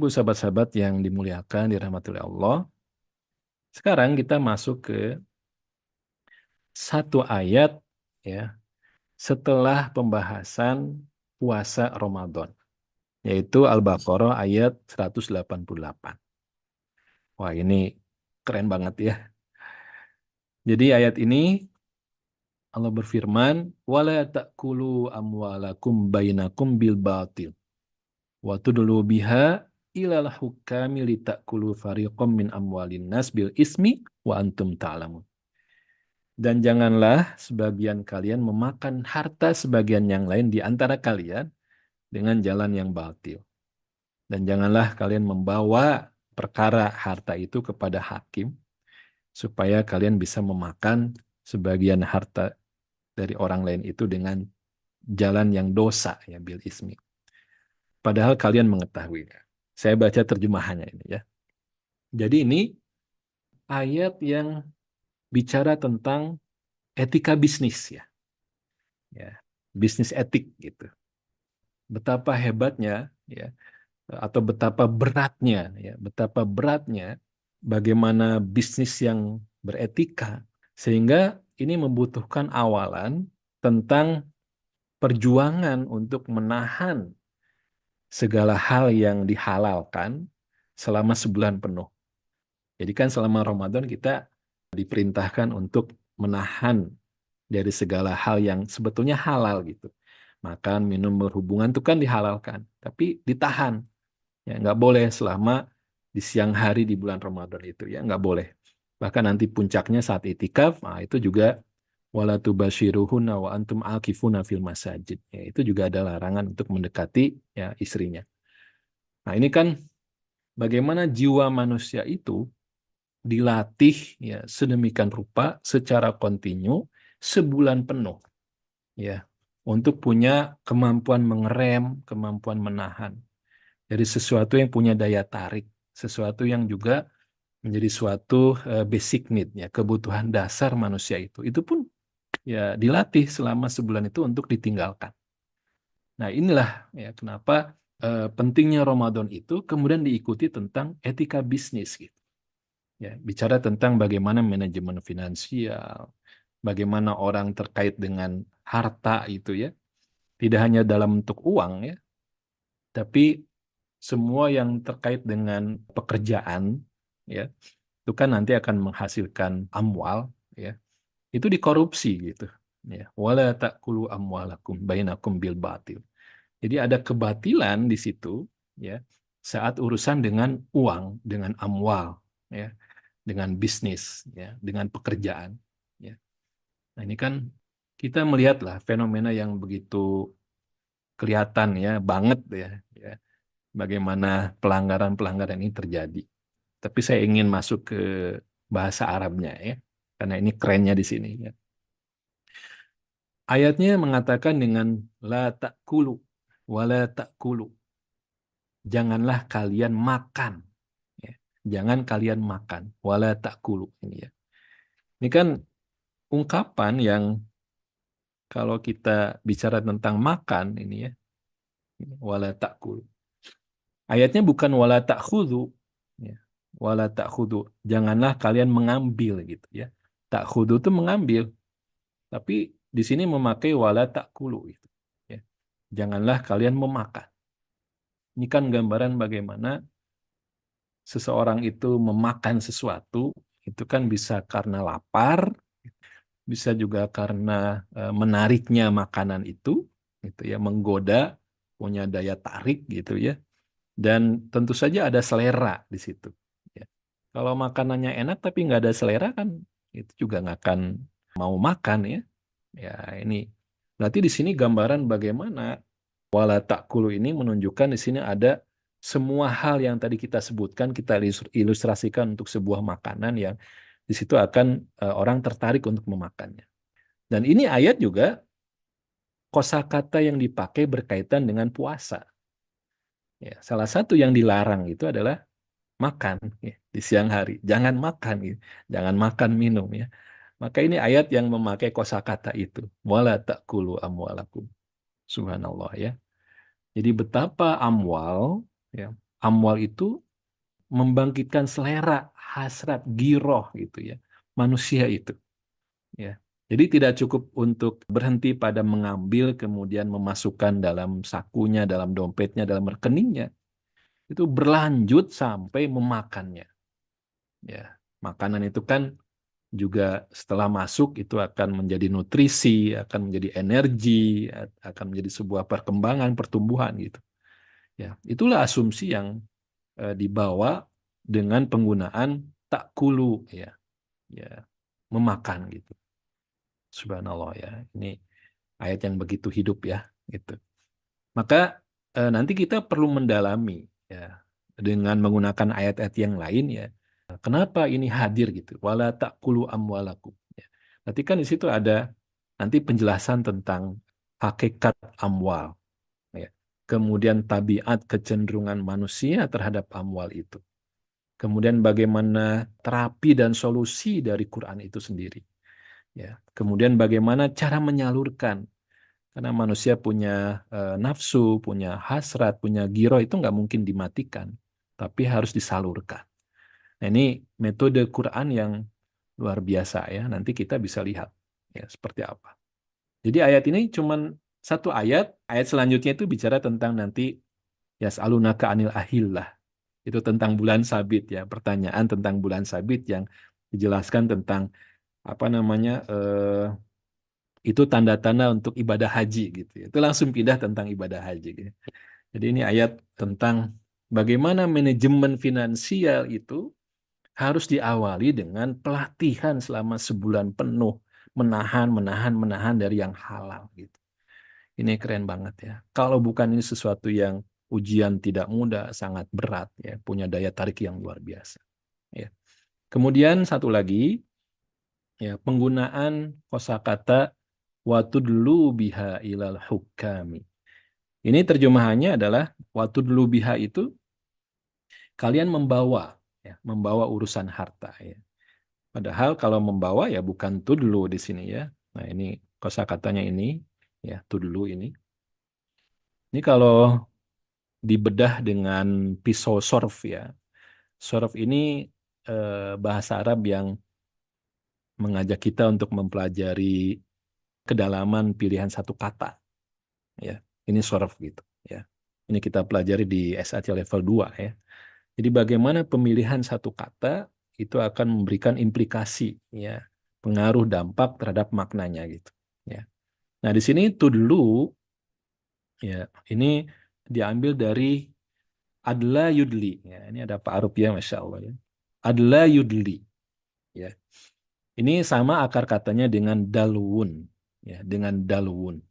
ibu sahabat-sahabat yang dimuliakan, dirahmati oleh Allah. Sekarang kita masuk ke satu ayat ya setelah pembahasan puasa Ramadan, yaitu Al-Baqarah ayat 188. Wah, ini keren banget ya. Jadi ayat ini Allah berfirman, "Wala ta'kulu amwalakum bainakum bil batil wa tudlu biha ilal hukami litakulu fariqam min amwalin nas bil ismi wa antum ta'lamun." Dan janganlah sebagian kalian memakan harta sebagian yang lain di antara kalian dengan jalan yang batil. Dan janganlah kalian membawa perkara harta itu kepada hakim, supaya kalian bisa memakan sebagian harta dari orang lain itu dengan jalan yang dosa, ya, bil ismi. Padahal kalian mengetahuinya. Saya baca terjemahannya ini ya. Jadi ini ayat yang bicara tentang etika bisnis ya. Ya, bisnis etik gitu. Betapa hebatnya ya, atau betapa beratnya bagaimana bisnis yang beretika, sehingga ini membutuhkan awalan tentang perjuangan untuk menahan segala hal yang dihalalkan selama sebulan penuh. Jadi kan selama Ramadan kita diperintahkan untuk menahan dari segala hal yang sebetulnya halal gitu. Makan, minum, berhubungan itu kan dihalalkan, tapi ditahan. Ya, nggak boleh selama di siang hari di bulan Ramadan itu ya, nggak boleh. Bahkan nanti puncaknya saat itikaf, nah itu juga wala tubashiruhunna wa antum akifuna fil masajid. Ya, itu juga ada larangan untuk mendekati ya istrinya. Nah, ini kan bagaimana jiwa manusia itu dilatih ya sedemikian rupa secara kontinu sebulan penuh ya untuk punya kemampuan mengerem, kemampuan menahan dari sesuatu yang punya daya tarik, sesuatu yang juga menjadi suatu basic need ya, kebutuhan dasar manusia itu. Itu pun ya dilatih selama sebulan itu untuk ditinggalkan. Nah, inilah ya kenapa pentingnya Ramadan itu kemudian diikuti tentang etika bisnis gitu. Ya, bicara tentang bagaimana manajemen finansial, bagaimana orang terkait dengan harta itu ya, tidak hanya dalam bentuk uang ya, tapi semua yang terkait dengan pekerjaan ya, itu kan nanti akan menghasilkan amwal ya. Itu dikorupsi gitu. Ya, wala ta'kulu amwalakum bainakum bil batil. Jadi ada kebatilan di situ ya saat urusan dengan uang, dengan amwal ya, dengan bisnis ya, dengan pekerjaan ya. Nah, ini kan kita melihatlah fenomena yang begitu kelihatan ya banget ya bagaimana pelanggaran-pelanggaran ini terjadi. Tapi saya ingin masuk ke bahasa Arabnya ya, karena ini kerennya di sini ya. Ayatnya mengatakan dengan la ta'kulu wa la ta'kulu. Janganlah kalian makan. Ya. Jangan kalian makan. Wa la ta'kulu. Ini ya. Ini kan ungkapan yang kalau kita bicara tentang makan ini ya. Wa la ta'kulu. Ayatnya bukan wa la ta'khudhu. Ya. Wa la ta'khudhu. Janganlah kalian mengambil gitu ya. Ta'khudhu itu mengambil. Tapi di sini memakai wala ta'kulu gitu. Ya. Janganlah kalian memakan. Ini kan gambaran bagaimana seseorang itu memakan sesuatu, itu kan bisa karena lapar, bisa juga karena menariknya makanan itu, gitu ya, menggoda, punya daya tarik gitu ya. Dan tentu saja ada selera di situ. Ya. Kalau makanannya enak tapi nggak ada selera kan, itu juga nggak akan mau makan ya. Ya ini berarti di sini gambaran bagaimana wala ta'kulu ini menunjukkan di sini ada semua hal yang tadi kita sebutkan, kita ilustrasikan untuk sebuah makanan yang di situ akan orang tertarik untuk memakannya. Dan ini ayat juga kosakata yang dipakai berkaitan dengan puasa. Ya, salah satu yang dilarang itu adalah makan ya, di siang hari. Jangan makan, gitu. Jangan makan minum ya. Maka ini ayat yang memakai kosakata itu. Wala ta'kulu amwalakum. Subhanallah ya. Jadi betapa amwal, ya, amwal itu membangkitkan selera, hasrat, giroh gitu ya, manusia itu. Ya. Jadi tidak cukup untuk berhenti pada mengambil kemudian memasukkan dalam sakunya, dalam dompetnya, dalam rekeningnya. Itu berlanjut sampai memakannya. Ya, makanan itu kan juga setelah masuk itu akan menjadi nutrisi, akan menjadi energi, akan menjadi sebuah perkembangan, pertumbuhan gitu. Ya, itulah asumsi yang dibawa dengan penggunaan takulu ya, ya memakan gitu. Subhanallah ya. Ini ayat yang begitu hidup ya gitu. Maka nanti kita perlu mendalami ya dengan menggunakan ayat-ayat yang lain ya. Kenapa ini hadir gitu? Wala ta'kulu amwalakum. Ya. Berarti kan di situ ada nanti penjelasan tentang hakikat amwal. Ya. Kemudian tabiat kecenderungan manusia terhadap amwal itu. Kemudian bagaimana terapi dan solusi dari Quran itu sendiri. Ya. Kemudian bagaimana cara menyalurkan. Karena manusia punya nafsu, punya hasrat, punya giro itu nggak mungkin dimatikan. Tapi harus disalurkan. Nah, ini metode Quran yang luar biasa ya. Nanti kita bisa lihat ya seperti apa. Jadi ayat ini cuman satu ayat. Ayat selanjutnya itu bicara tentang nanti yas'alunaka anil ahillah. Itu tentang bulan sabit ya. Pertanyaan tentang bulan sabit yang dijelaskan tentang apa namanya itu tanda-tanda untuk ibadah haji gitu ya. Itu langsung pindah tentang ibadah haji gitu. Jadi ini ayat tentang bagaimana manajemen finansial itu harus diawali dengan pelatihan selama sebulan penuh menahan, menahan, menahan dari yang halal gitu. Ini keren banget ya. Kalau bukan ini sesuatu yang ujian tidak mudah, sangat berat ya, punya daya tarik yang luar biasa. Ya. Kemudian satu lagi ya penggunaan kosakata watudlu biha ilal hukami. Ini terjemahannya adalah watudlu biha itu kalian membawa ya, membawa urusan harta ya. Padahal kalau membawa ya bukan tudlu di sini ya. Nah, ini kosakatanya ini ya, tudlu ini. Ini kalau dibedah dengan pisau sorf ya. Sorf ini bahasa Arab yang mengajak kita untuk mempelajari kedalaman pilihan satu kata ya. Ini sorf gitu ya. Ini kita pelajari di SAT level 2 ya. Jadi bagaimana pemilihan satu kata itu akan memberikan implikasi ya, pengaruh dampak terhadap maknanya gitu ya. Nah, di sini tudlu ya, ini diambil dari adla yudli ya. Ini ada Pak Aruf ya, Masya Allah ya. Adla yudli ya. Ini sama akar katanya dengan dalwun ya, dengan dalwun.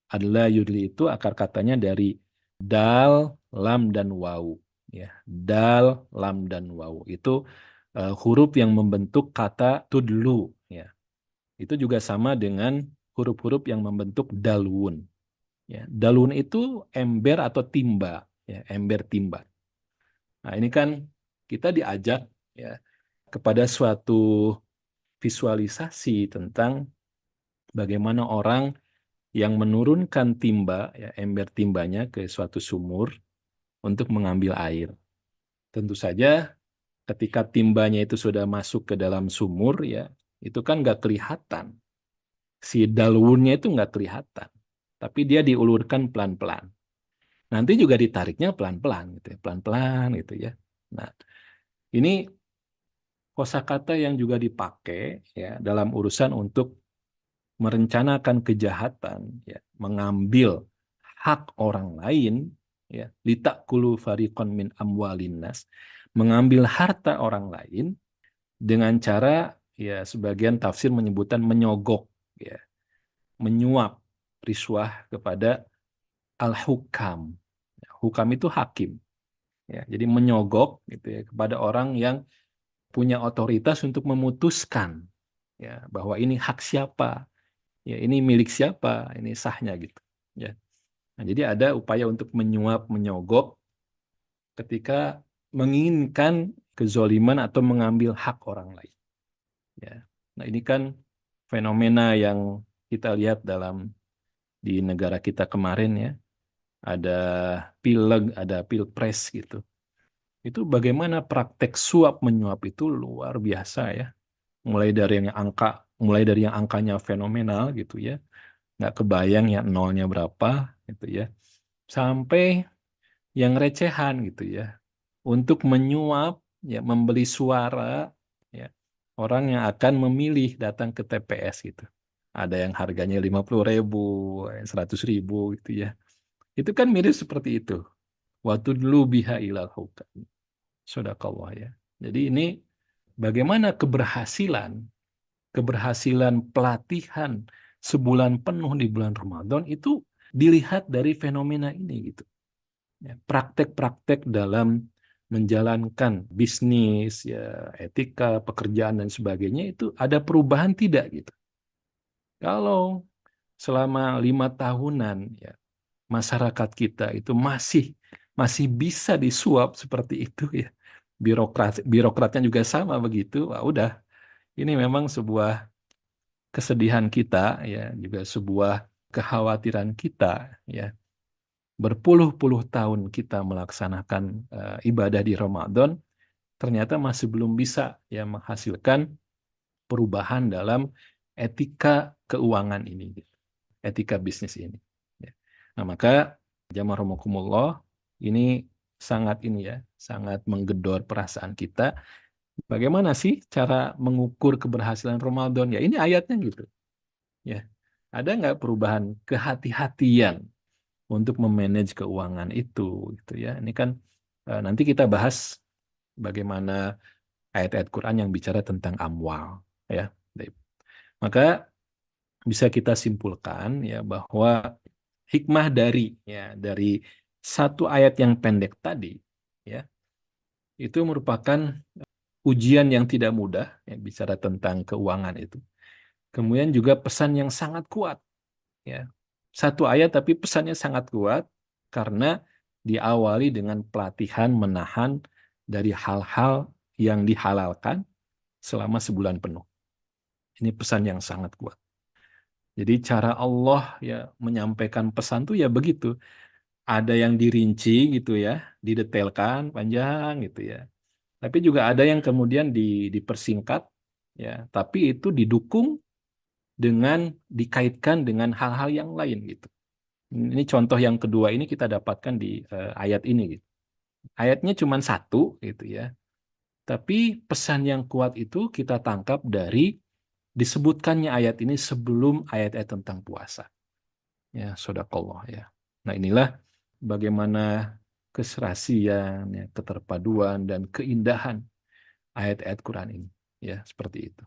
Adla yudli itu akar katanya dari dal, lam dan wawu ya. Dal, lam dan wawu itu huruf yang membentuk kata tudlu ya. Itu juga sama dengan huruf-huruf yang membentuk dalwun ya. Dalwun itu ember atau timba ya, ember timba. Nah, ini kan kita diajak ya kepada suatu visualisasi tentang bagaimana orang yang menurunkan timba ya, ember timbanya ke suatu sumur untuk mengambil air. Tentu saja ketika timbanya itu sudah masuk ke dalam sumur ya, itu kan nggak kelihatan. Si dalwunnya itu nggak kelihatan. Tapi dia diulurkan pelan-pelan. Nanti juga ditariknya pelan-pelan gitu ya, pelan-pelan gitu ya. Nah, ini kosakata yang juga dipakai ya dalam urusan untuk merencanakan kejahatan ya, mengambil hak orang lain ya, litakulu fariqon min amwalin nas, mengambil harta orang lain dengan cara ya sebagian tafsir menyebutkan menyogok ya, menyuap riswah kepada al-hukam. Hukam itu hakim ya. Jadi menyogok gitu ya kepada orang yang punya otoritas untuk memutuskan ya bahwa ini hak siapa, ya ini milik siapa, ini sahnya gitu ya. Nah, jadi ada upaya untuk menyuap, menyogok ketika menginginkan kezoliman atau mengambil hak orang lain ya. Nah, ini kan fenomena yang kita lihat dalam di negara kita kemarin ya, ada pileg, ada pilpres gitu. itu bagaimana praktek suap menyuap itu luar biasa ya. Mulai dari yang angkanya fenomenal gitu ya, nggak kebayang ya nolnya berapa gitu ya, sampai yang recehan gitu ya, untuk menyuap ya, membeli suara ya orang yang akan memilih datang ke TPS gitu. Ada yang harganya 50.000, 100.000 gitu ya. Itu kan mirip seperti itu. Waktu dulu biha ilal hukam. Sodakallah ya. Jadi ini bagaimana keberhasilan pelatihan sebulan penuh di bulan Ramadan itu dilihat dari fenomena ini gitu. Ya, praktek-praktek dalam menjalankan bisnis, ya, etika, pekerjaan dan sebagainya itu ada perubahan tidak gitu. Kalau selama 5 tahunan ya masyarakat kita itu masih bisa disuap seperti itu ya, birokratnya juga sama begitu, wah, udah ini memang sebuah kesedihan kita ya, juga sebuah kekhawatiran kita ya. Berpuluh-puluh tahun kita melaksanakan ibadah di Ramadan, ternyata masih belum bisa ya menghasilkan perubahan dalam etika keuangan ini, gitu. Etika bisnis ini. Ya. Nah, maka jamaah rahimakumullah, ini sangat menggedor perasaan kita. Bagaimana sih cara mengukur keberhasilan Ramadan? Ya ini ayatnya gitu. Ya, ada nggak perubahan kehati-hatian untuk memanage keuangan itu, gitu ya? Ini kan nanti kita bahas bagaimana ayat-ayat Quran yang bicara tentang amwal, ya. Maka bisa kita simpulkan ya bahwa hikmah dari satu ayat yang pendek tadi ya itu merupakan ujian yang tidak mudah ya, bicara tentang keuangan itu. Kemudian juga pesan yang sangat kuat ya. Satu ayat tapi pesannya sangat kuat karena diawali dengan pelatihan menahan dari hal-hal yang dihalalkan selama sebulan penuh. Ini pesan yang sangat kuat. Jadi cara Allah ya menyampaikan pesan tuh ya begitu. Ada yang dirinci gitu ya, didetailkan panjang gitu ya. Tapi juga ada yang kemudian dipersingkat ya, tapi itu didukung dengan dikaitkan dengan hal-hal yang lain gitu. Ini contoh yang kedua ini kita dapatkan di ayat ini gitu. Ayatnya cuma satu gitu ya. Tapi pesan yang kuat itu kita tangkap dari disebutkannya ayat ini sebelum ayat-ayat tentang puasa. Ya, sodakallah ya. Nah, inilah bagaimana keserasian, ya, keterpaduan dan keindahan ayat-ayat Quran ini. Ya, seperti itu.